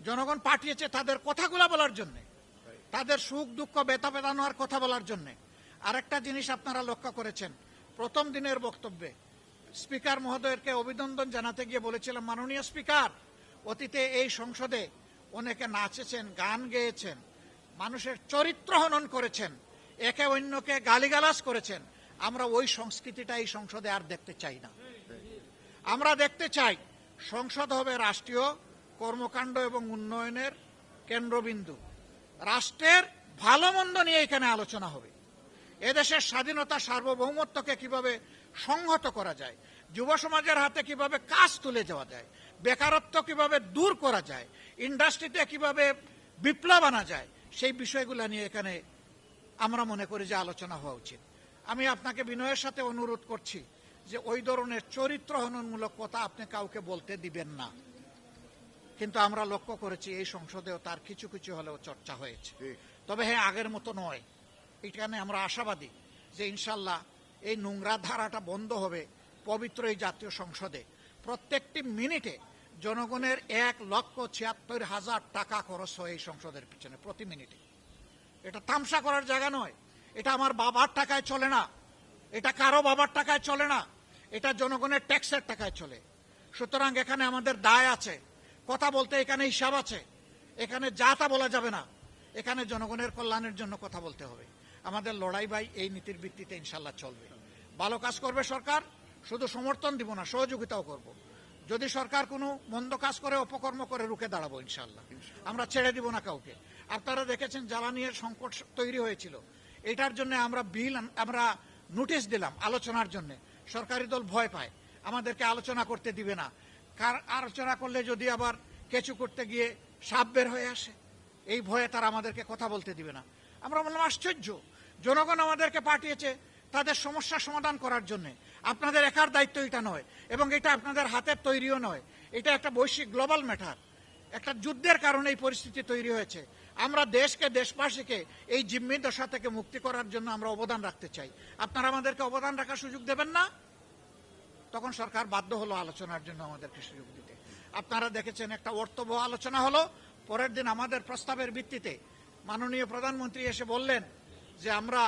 জনগণ পাঠিয়েছে তাদের কথাগুলো বলার জন্য, তাদের সুখ দুঃখ ব্যথা বেদনার কথা বলার জন্য। আরেকটা জিনিস আপনারা লক্ষ্য করেছেন, প্রথম দিনের বক্তব্যে স্পিকার মহোদয়কে অভিনন্দন জানাতে গিয়ে বলেছিলাম, মাননীয় স্পিকার, অতীতে এই সংসদে অনেকে নাচেছেন, গান গেয়েছেন, মানুষের চরিত্র হনন করেছেন, একে অন্যকে গালিগালাজ করেছেন। আমরা ওই সংস্কৃতিটা এই সংসদে আর দেখতে চাই না। আমরা দেখতে চাই সংসদ হবে রাষ্ট্রীয় কর্মকাণ্ড এবং উন্নয়নের কেন্দ্রবিন্দু। রাষ্ট্রের ভালো মন্দ নিয়ে এখানে আলোচনা হবে। এদেশের স্বাধীনতা সার্বভৌমত্বকে কিভাবে সংহত করা যায়, যুব সমাজের হাতে কিভাবে কাজ তুলে যাওয়া যায়, বেকারত্ব কিভাবে দূর করা যায়, ইন্ডাস্ট্রিতে কিভাবে বিপ্লব আনা যায়, সেই বিষয়গুলো নিয়ে এখানে আমরা মনে করি যে আলোচনা হওয়া উচিত। আমি আপনাকে বিনয়ের সাথে অনুরোধ করছি যে ওই ধরনের চরিত্র হননমূলক কথা আপনি কাউকে বলতে দিবেন না। কিন্তু আমরা লক্ষ্য করেছি এই সংসদেও তার কিছু কিছু হলেও চর্চা হয়েছে। তবে হ্যাঁ, আগের মতো নয়। এখানে আমরা আশাবাদী যে ইনশাল্লাহ এই নোংরা ধারাটা বন্ধ হবে। পবিত্র এই জাতীয় সংসদে প্রত্যেকটি মিনিটে জনগণের 1,76,000 টাকা খরচ হয় এই সংসদের পিছনে প্রতি মিনিটে। এটা তামসা করার জায়গা নয়। এটা আমার বাবার টাকায় চলে না, এটা কারো বাবার টাকায় চলে না, এটা জনগণের ট্যাক্সের টাকায় চলে। সুতরাং এখানে আমাদের দায় আছে, কথা বলতে এখানে হিসাব আছে, এখানে যা তা বলা যাবে না, এখানে জনগণের কল্যাণের জন্য কথা বলতে হবে। আমাদের লড়াই ভাই এই নীতির ভিত্তিতে ইনশাল্লাহ চলবে। ভালো কাজ করবে সরকার, শুধু সমর্থন দিব না, সহযোগিতাও করব। যদি সরকার কোনো মন্দ কাজ করে, অপকর্ম করে, রুখে দাঁড়াবো ইনশাল্লাহ। আমরা ছেড়ে দিব না কাউকে। আপনারা দেখেছেন জ্বালানির সংকট তৈরি হয়েছিল, এটার জন্য আমরা নোটিশ দিলাম আলোচনার জন্য। সরকারি দল ভয় পায়, আমাদেরকে আলোচনা করতে দিবে না। আলোচনা করলে যদি আবার কিছু করতে গিয়ে সাপ বের হয়ে আসে, এই ভয়ে তারা আমাদেরকে কথা বলতে দিবে না। আমরা বললাম আশ্চর্য, জনগণ আমাদেরকে পাঠিয়েছে তাদের সমস্যা সমাধান করার জন্য। আপনাদের একার দায়িত্ব এটা নয়, এবং এটা আপনাদের হাতের তৈরিও নয়। এটা একটা বৈশ্বিক গ্লোবাল ম্যাটার। একটা যুদ্ধের কারণে এই পরিস্থিতি তৈরি হয়েছে। আমরা দেশকে, দেশবাসীকে এই জিম্মি দশা থেকে মুক্তি করার জন্য আমরা অবদান রাখতে চাই। আপনারা আমাদেরকে অবদান রাখার সুযোগ দেবেন না, তখন সরকার বাধ্য হলো আলোচনার জন্য আমাদেরকে সুযোগ দিতে। আপনারা দেখেছেন একটা অর্থবহ আলোচনা হলো। পরের দিন আমাদের প্রস্তাবের ভিত্তিতে মাননীয় প্রধানমন্ত্রী এসে বললেন যে আমরা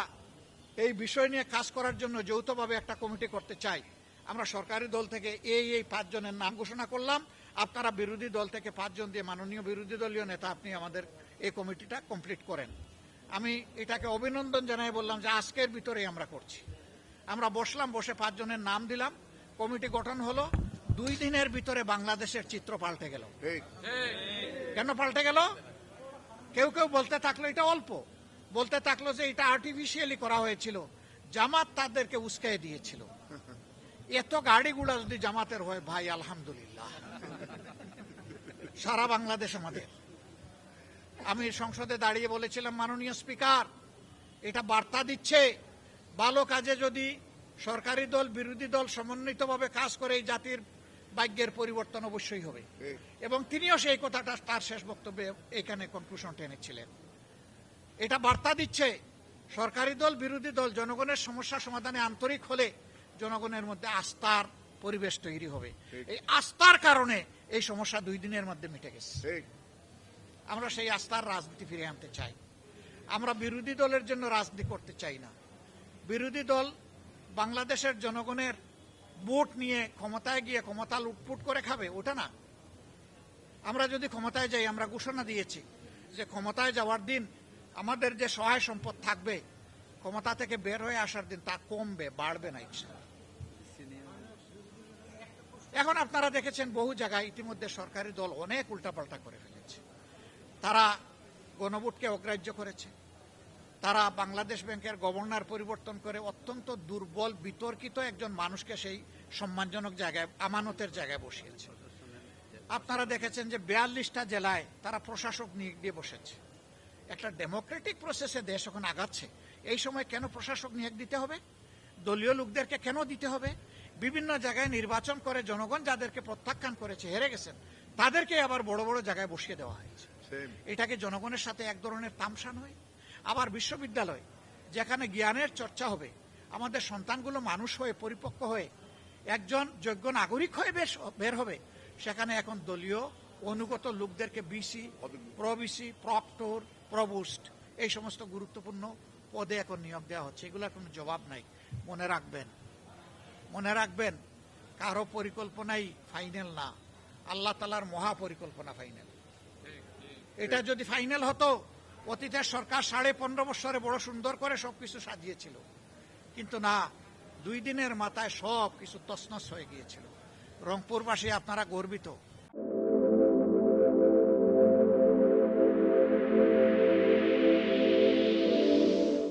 এই বিষয় নিয়ে কাজ করার জন্য যৌথভাবে একটা কমিটি করতে চাই। আমরা সরকারি দল থেকে এই 5 জনের নাম ঘোষণা করলাম। আপনারা বিরোধী দল থেকে 5 জন দিয়ে, মাননীয় বিরোধী দলীয় নেতা, আপনি আমাদের এই কমিটিটা কমপ্লিট করেন। আমি এটাকে অভিনন্দন জানাই, বললাম যে আজকের ভিতরেই আমরা করছি। আমরা বসলাম, বসে 5 জনের নাম দিলাম, কমিটি গঠন হলো। 2 দিনের ভিতরে বাংলাদেশের চিত্র পাল্টে গেল। কেন পাল্টে গেল? কেউ কেউ বলতে থাকলো এটা অল্প, বলতে থাকলো যে এটা আর্টিফিশিয়ালি করা হয়েছিল, জামাত তাদেরকে উস্কাই দিয়েছিল। এত গাড়ি গুড়া যদি জামাতের হয় ভাই, আলহামদুলিল্লাহ, সারা বাংলাদেশ আমাদের। আমি সংসদে দাঁড়িয়ে বলেছিলাম, মাননীয় স্পিকার, এটা বার্তা দিচ্ছে ভালো কাজে যদি সরকারি দল বিরোধী দল সমন্বিতভাবে কাজ করে এই জাতির ভাগ্যের পরিবর্তন অবশ্যই হবে। এবং তিনিও সেই কথাটা তার শেষ বক্তব্যে এখানে কনক্লুশন টেনেছিলেন। এটা বার্তা দিচ্ছে সরকারি দল বিরোধী দল জনগণের সমস্যা সমাধানে আন্তরিক হলে জনগণের মধ্যে আস্থার পরিবেশ তৈরি হবে। এই আস্থার কারণে এই সমস্যা 2 দিনের মধ্যে মিটে গেছে। আমরা সেই আস্থার রাজনীতি ফিরে আনতে চাই। আমরা বিরোধী দলের জন্য রাজনীতি করতে চাই না। বিরোধী দল বাংলাদেশের জনগণের ভোট নিয়ে ক্ষমতায় গিয়ে ক্ষমতা লুটপুট করে খাবে, ওটা না। আমরা যদি ক্ষমতায় যাই, আমরা ঘোষণা দিয়েছি যে ক্ষমতায় যাওয়ার দিন আমাদের যে সহায় সম্পদ থাকবে, ক্ষমতা থেকে বের হয়ে আসার দিন তা কমবে, বাড়বে না ইনশাআল্লাহ। এখন আপনারা দেখেছেন বহু জায়গায় ইতিমধ্যে সরকারি দল অনেক উল্টাপাল্টা করে ফেলেছে। তারা গণভোটকে অগ্রাহ্য করেছে, তারা বাংলাদেশ ব্যাংকের গভর্নর পরিবর্তন করে অত্যন্ত দুর্বল বিতর্কিত একজন মানুষকে সেই সম্মানজনক জায়গায়, আমানতের জায়গায় বসিয়েছে। আপনারা দেখেছেন যে 42টা জেলায় তারা প্রশাসক নিয়োগ দিয়ে বসেছে। একটা ডেমোক্রেটিক প্রসেসে দেশ এখন আগাচ্ছে, এই সময় কেন প্রশাসক নিয়োগ দিতে হবে? দলীয় লোকদেরকে কেন দিতে হবে? বিভিন্ন জায়গায় নির্বাচন করে জনগণ যাদেরকে প্রত্যাখ্যান করেছে, হেরে গেছেন, তাদেরকে আবার বড় বড় জায়গায় বসিয়ে দেওয়া হয়েছে। এটাকে জনগণের সাথে এক ধরনের তামসা নয়? আবার বিশ্ববিদ্যালয় যেখানে জ্ঞানের চর্চা হবে, আমাদের সন্তানগুলো মানুষ হয়ে পরিপক্ক হয়ে একজন যোগ্য নাগরিক হয়ে বের হবে, সেখানে এখন দলীয় অনুগত লোকদেরকে বিসি, প্রবিসি, প্রক্টর, প্রভোস্ট এই সমস্ত গুরুত্বপূর্ণ পদে এখন নিয়োগ দেওয়া হচ্ছে। এগুলোর কোনো জবাব নাই। মনে রাখবেন কারো পরিকল্পনাই ফাইনাল না, আল্লাহ তাআলার মহা পরিকল্পনা ফাইনাল। এটা যদি ফাইনাল হতো, অতীতের সরকার 15.5 বছরে বড় সুন্দর করে সবকিছু সাজিয়েছিল, কিন্তু না, 2 দিনের মাথায় সব কিছু তছনছ হয়ে গিয়েছিল। রংপুরবাসী আপনারা গর্বিত।